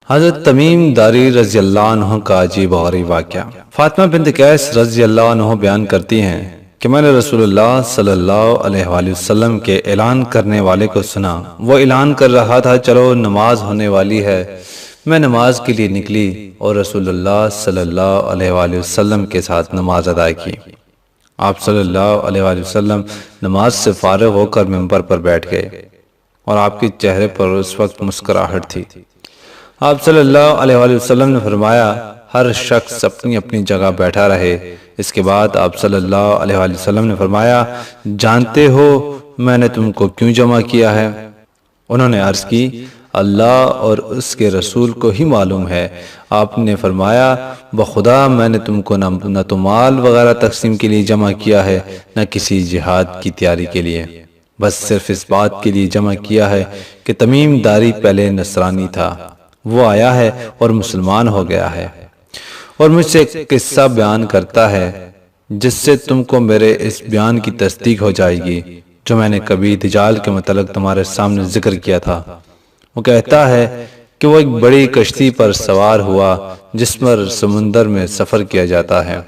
حضرت تمیم داری رضی اللہ عنہ کا عجیب اور غریب واقعہ۔ فاطمہ بنت قیس رضی اللہ عنہ بیان کرتی ہیں کہ میں نے رسول اللہ صلی اللہ علیہ وآلہ وسلم کے اعلان کرنے والے کو سنا۔ وہ اعلان کر رہا تھا، چلو نماز ہونے والی ہے۔ میں نماز کے لیے نکلی اور رسول اللہ صلی اللہ علیہ وآلہ وسلم کے ساتھ نماز ادا کی۔ آپ صلی اللہ علیہ وآلہ وسلم نماز سے فارغ ہو کر ممبر پر بیٹھ گئے اور آپ کے چہرے پر اس وقت مسکراہٹ تھی۔ آپ صلی اللہ علیہ وآلہ وسلم نے فرمایا، ہر شخص اپنی اپنی جگہ بیٹھا رہے۔ اس کے بعد آپ صلی اللہ علیہ وآلہ وسلم نے فرمایا، جانتے ہو میں نے تم کو کیوں جمع کیا ہے؟ انہوں نے عرض کی، اللہ اور اس کے رسول کو ہی معلوم ہے۔ آپ نے فرمایا، بخدا میں نے تم کو نہ تو مال وغیرہ تقسیم کے لیے جمع کیا ہے، نہ کسی جہاد کی تیاری کے لیے، بس صرف اس بات کے لیے جمع کیا ہے کہ تمیم داری پہلے نصرانی تھا، وہ آیا ہے اور مسلمان ہو گیا ہے، اور مجھ سے ایک قصہ بیان کرتا ہے جس سے تم کو میرے اس بیان کی تصدیق ہو جائے گی جو میں نے کبھی دجال کے متعلق تمہارے سامنے ذکر کیا تھا۔ وہ کہتا ہے کہ وہ ایک بڑی کشتی پر سوار ہوا جس پر سمندر میں سفر کیا جاتا ہے،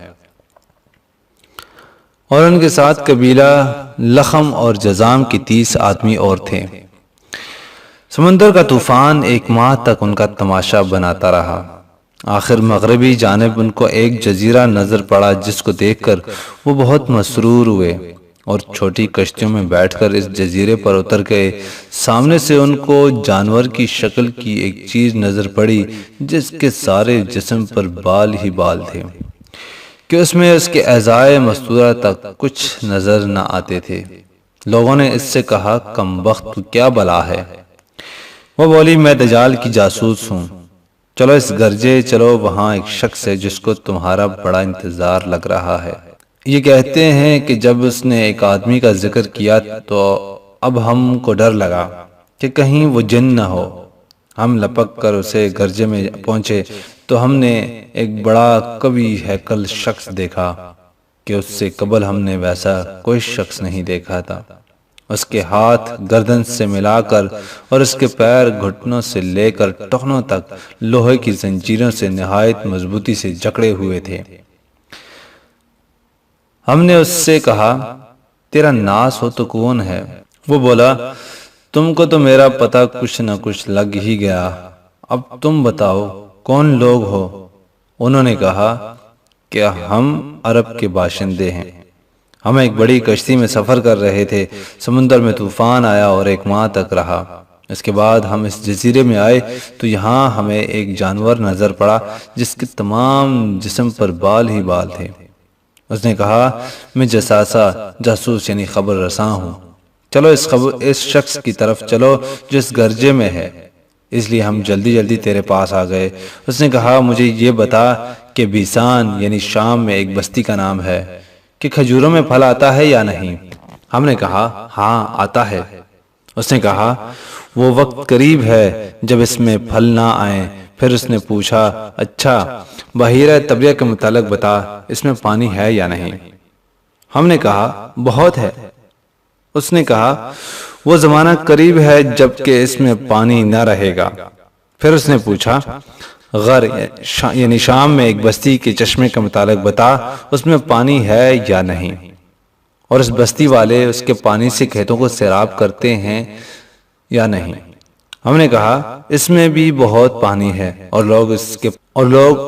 اور ان کے ساتھ قبیلہ لخم اور جذام کی 30 آدمی اور تھے۔ سمندر کا طوفان ایک ماہ تک ان کا تماشا بناتا رہا۔ آخر مغربی جانب ان کو ایک جزیرہ نظر پڑا جس کو دیکھ کر وہ بہت مسرور ہوئے اور چھوٹی کشتیوں میں بیٹھ کر اس جزیرے پر اتر گئے۔ سامنے سے ان کو جانور کی شکل کی ایک چیز نظر پڑی جس کے سارے جسم پر بال ہی بال تھے کہ اس میں اس کے اعضائے مستورہ تک کچھ نظر نہ آتے تھے۔ لوگوں نے اس سے کہا، کم بخت تو کیا بلا ہے؟ وہ بولی، میں دجال کی جاسوس ہوں۔ چلو اس گرجے چلو، وہاں ایک شخص ہے جس کو تمہارا بڑا انتظار لگ رہا ہے۔ یہ کہتے ہیں کہ جب اس نے ایک آدمی کا ذکر کیا تو اب ہم کو ڈر لگا کہ کہیں وہ جن نہ ہو۔ ہم لپک کر اسے گرجے میں پہنچے تو ہم نے ایک بڑا قوی ہیکل شخص دیکھا کہ اس سے قبل ہم نے ویسا کوئی شخص نہیں دیکھا تھا۔ اس کے ہاتھ گردن سے ملا کر اور اس کے پیر گھٹنوں سے لے کر ٹخنوں تک لوہے کی زنجیروں سے نہایت مضبوطی سے جکڑے ہوئے تھے۔ ہم نے اس سے کہا، تیرا ناس ہو تو کون ہے؟ وہ بولا، تم کو تو میرا پتہ کچھ نہ کچھ لگ ہی گیا، اب تم بتاؤ کون لوگ ہو؟ انہوں نے کہا کہ ہم عرب کے باشندے ہیں، ہم ایک بڑی کشتی میں سفر کر رہے تھے، سمندر میں طوفان آیا اور ایک ماہ تک رہا۔ اس کے بعد ہم اس جزیرے میں آئے تو یہاں ہمیں ایک جانور نظر پڑا جس کے تمام جسم پر بال ہی بال تھے۔ اس نے کہا، میں جساسہ جاسوس یعنی خبر رساں ہوں، چلو اس شخص کی طرف چلو جو اس گرجے میں ہے، اس لیے ہم جلدی جلدی تیرے پاس آ گئے۔ اس نے کہا، مجھے یہ بتا کہ بیسان یعنی شام میں ایک بستی کا نام ہے کہ کھجوروں میں پھل آتا ہے یا نہیں؟ ہم نے کہا، ہاں آتا ہے۔ اس نے کہا، وہ وقت قریب ہے جب اس میں پھل نہ آئیں۔ پھر اس نے پوچھا، اچھا بحیرہ طبریہ کے متعلق بتا، اس میں پانی ہے یا نہیں؟ ہم نے کہا، بہت ہے۔ اس نے کہا، وہ زمانہ قریب ہے جب کہ اس میں پانی نہ رہے گا۔ پھر اس نے پوچھا، غر یعنی شام میں ایک بستی کے چشمے کے متعلق بتا، اس میں پانی ہے یا نہیں، اور اس بستی والے اس کے پانی سے کھیتوں کو سیراب کرتے ہیں یا نہیں؟ ہم نے کہا، اس میں بھی بہت پانی ہے اور لوگ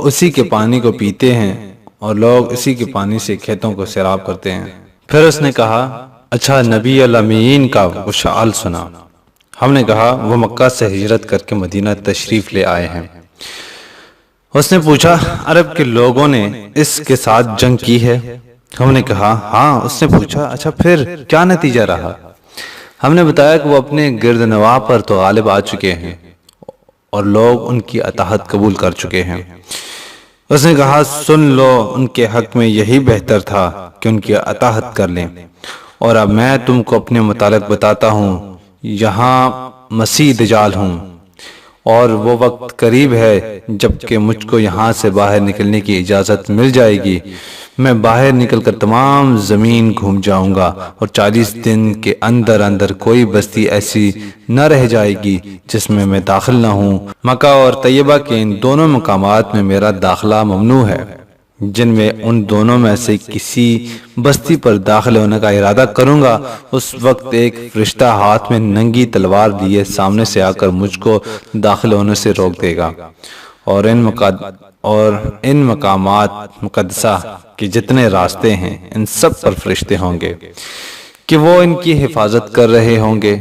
اسی کے پانی کو پیتے ہیں اور لوگ اسی کے پانی سے کھیتوں کو سیراب کرتے ہیں۔ پھر اس نے کہا، اچھا نبی الامین کا وشعال سنا۔ ہم نے کہا، وہ مکہ سے ہجرت کر کے مدینہ تشریف لے آئے ہیں۔ اس نے پوچھا، عرب کے لوگوں نے اس کے ساتھ جنگ کی ہے؟ ہم نے کہا، ہاں۔ اس نے پوچھا، اچھا پھر کیا نتیجہ رہا؟ ہم نے بتایا کہ وہ اپنے گرد نواح پر تو غالب آ چکے ہیں اور لوگ ان کی اطاعت قبول کر چکے ہیں۔ اس نے کہا، سن لو، ان کے حق میں یہی بہتر تھا کہ ان کی اطاعت کر لیں، اور اب میں تم کو اپنے متعلق بتاتا ہوں۔ یہاں مسیح دجال ہوں اور وہ وقت قریب ہے جب کہ مجھ کو یہاں سے باہر نکلنے کی اجازت مل جائے گی، میں باہر نکل کر تمام زمین گھوم جاؤں گا، اور 40 دن کے اندر اندر کوئی بستی ایسی نہ رہ جائے گی جس میں میں داخل نہ ہوں۔ مکہ اور طیبہ کے ان دونوں مقامات میں میرا داخلہ ممنوع ہے۔ جن میں ان دونوں میں سے کسی بستی پر داخل ہونے کا ارادہ کروں گا، اس وقت ایک فرشتہ ہاتھ میں ننگی تلوار لیے سامنے سے آ کر مجھ کو داخل ہونے سے روک دے گا، اور ان مقامات مقدسہ کے جتنے راستے ہیں ان سب پر فرشتے ہوں گے کہ وہ ان کی حفاظت کر رہے ہوں گے۔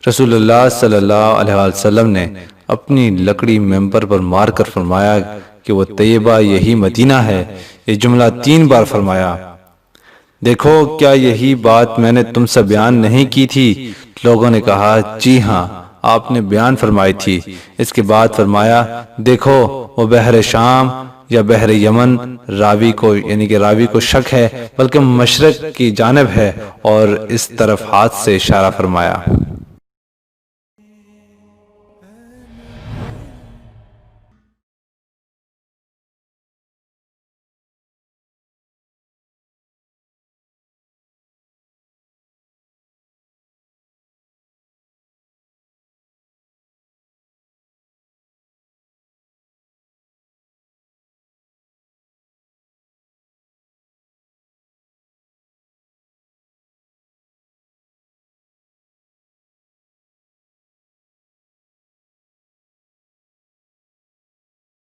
رسول اللہ صلی اللہ علیہ وسلم نے اپنی لکڑی ممبر پر مار کر فرمایا کہ وہ طیبہ یہی مدینہ ہے۔ یہ جملہ 3 بار فرمایا۔ دیکھو، کیا یہی بات میں نے تم سے بیان نہیں کی تھی؟ لوگوں نے کہا، جی ہاں، آپ نے بیان فرمائی تھی۔ اس کے بعد فرمایا، دیکھو، وہ بحر شام یا بحر یمن، راوی کو شک ہے، بلکہ مشرق کی جانب ہے، اور اس طرف ہاتھ سے اشارہ فرمایا۔